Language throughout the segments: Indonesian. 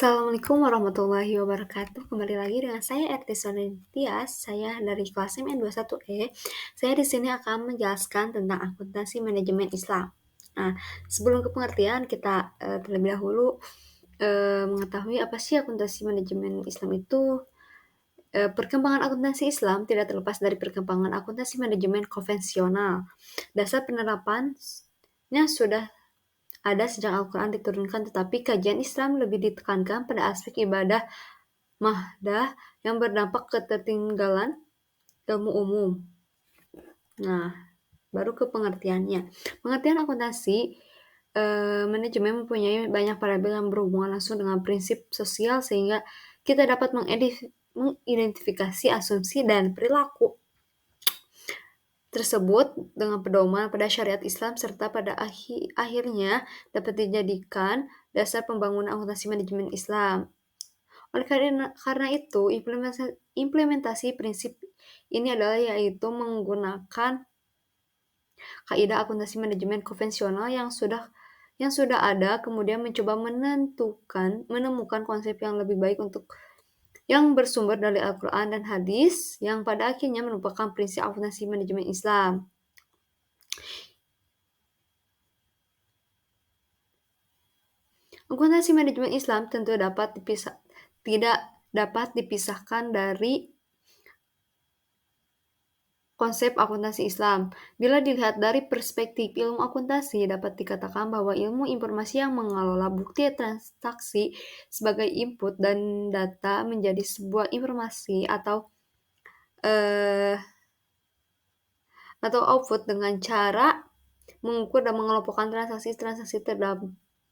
Assalamualaikum warahmatullahi wabarakatuh. Kembali lagi dengan saya Ertisone Tias. Saya dari kelas MN21E. Saya di sini akan menjelaskan tentang akuntansi manajemen Islam. Nah, sebelum ke pengertian kita terlebih dahulu mengetahui apa sih akuntansi manajemen Islam itu. Perkembangan akuntansi Islam tidak terlepas dari perkembangan akuntansi manajemen konvensional. Dasar penerapannya sudah ada sejak Al-Quran diturunkan, tetapi kajian Islam lebih ditekankan pada aspek ibadah mahdah yang berdampak ketertinggalan ilmu umum. Nah, baru ke pengertiannya. Pengertian akuntansi manajemen mempunyai banyak variabel yang berhubungan langsung dengan prinsip sosial sehingga kita dapat mengidentifikasi asumsi dan perilaku tersebut dengan pedoman pada syariat Islam serta pada akhirnya dapat dijadikan dasar pembangunan akuntansi manajemen Islam. Oleh karena itu, implementasi prinsip ini adalah yaitu menggunakan kaidah akuntansi manajemen konvensional yang sudah ada, kemudian mencoba menemukan konsep yang lebih baik untuk yang bersumber dari Al-Quran dan hadis, yang pada akhirnya merupakan prinsip akuntansi manajemen Islam. Akuntansi manajemen Islam tentu tidak dapat dipisahkan dari konsep akuntansi Islam. Bila dilihat dari perspektif ilmu akuntansi, dapat dikatakan bahwa ilmu informasi yang mengelola bukti transaksi sebagai input dan data menjadi sebuah informasi atau output dengan cara mengukur dan mengelompokkan transaksi-transaksi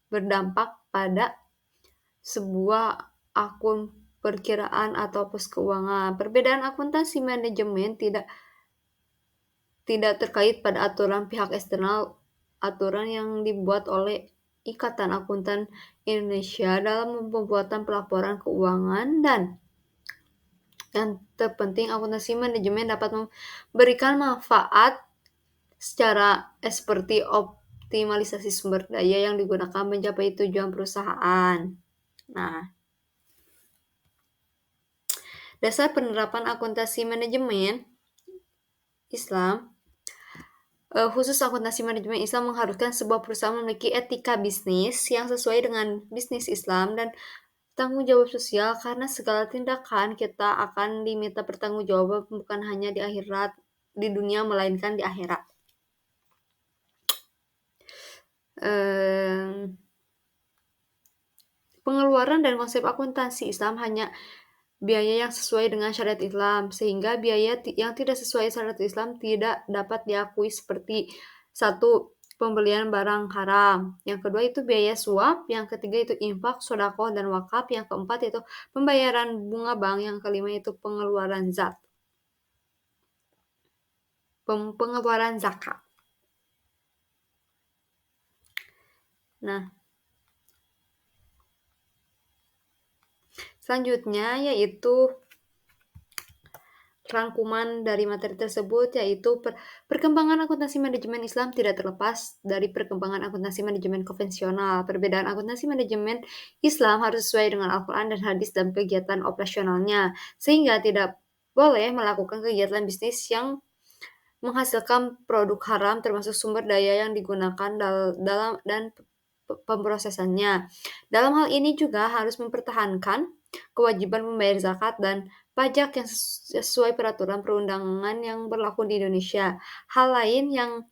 berdampak pada sebuah akun perkiraan atau pos keuangan. Perbedaan akuntansi manajemen tidak terkait pada aturan pihak eksternal, aturan yang dibuat oleh Ikatan Akuntan Indonesia dalam pembuatan pelaporan keuangan, dan yang terpenting akuntansi manajemen dapat memberikan manfaat seperti optimalisasi sumber daya yang digunakan mencapai tujuan perusahaan. Nah, dasar penerapan akuntansi manajemen Islam, khusus akuntansi manajemen Islam mengharuskan sebuah perusahaan memiliki etika bisnis yang sesuai dengan bisnis Islam dan tanggung jawab sosial, karena segala tindakan kita akan diminta pertanggungjawaban bukan hanya di dunia melainkan di akhirat. Pengeluaran dan konsep akuntansi Islam hanya biaya yang sesuai dengan syariat Islam, sehingga biaya yang tidak sesuai syariat Islam tidak dapat diakui seperti satu, pembelian barang haram. Yang kedua itu biaya suap. Yang ketiga itu infak, sedekah, dan wakaf. Yang keempat itu pembayaran bunga bank. Yang kelima itu pengeluaran zakat. Nah, selanjutnya yaitu rangkuman dari materi tersebut, yaitu perkembangan akuntansi manajemen Islam tidak terlepas dari perkembangan akuntansi manajemen konvensional. Perbedaan akuntansi manajemen Islam harus sesuai dengan Al-Quran dan hadis dalam kegiatan operasionalnya, sehingga tidak boleh melakukan kegiatan bisnis yang menghasilkan produk haram, termasuk sumber daya yang digunakan dan pemrosesannya. Dalam hal ini juga harus mempertahankan kewajiban membayar zakat dan pajak yang sesuai peraturan perundangan yang berlaku di Indonesia. Hal lain yang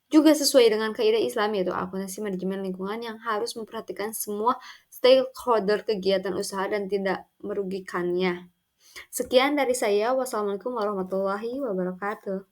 juga sesuai dengan kaidah Islam yaitu akuntansi manajemen lingkungan yang harus memperhatikan semua stakeholder kegiatan usaha dan tidak merugikannya. Sekian dari saya. Wassalamualaikum warahmatullahi wabarakatuh.